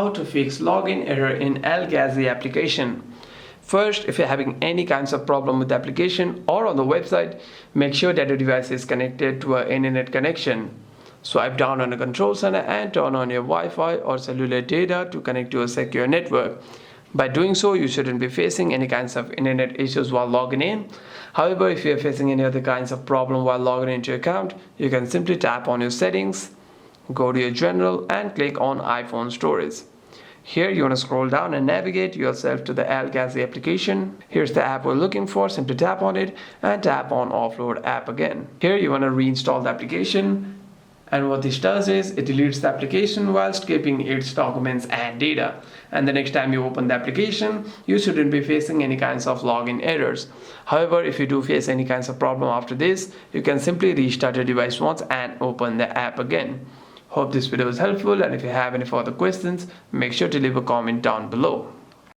how to fix login error in Ghazi application. First, if you're having any kinds of problem with the application or on the website, make sure that your device is connected to an internet connection. Swipe down on the control center and turn on your Wi-Fi or cellular data to connect to a secure network. By doing so, you shouldn't be facing any kinds of internet issues while logging in. However, if you're facing any other kinds of problem while logging into your account, you can simply tap on your settings, go to your general and click on iPhone storage. Here you want to scroll down and navigate yourself to the Ghazi application. Here's the app we're looking for. Simply tap on it and tap on offload app again. Here you want to reinstall the application, and what this does is it deletes the application whilst keeping its documents and data. And the next time you open the application, you shouldn't be facing any kinds of login errors. However, if you do face any kinds of problem after this, you can simply restart your device once and open the app again. Hope this video was helpful, and if you have any further questions, make sure to leave a comment down below.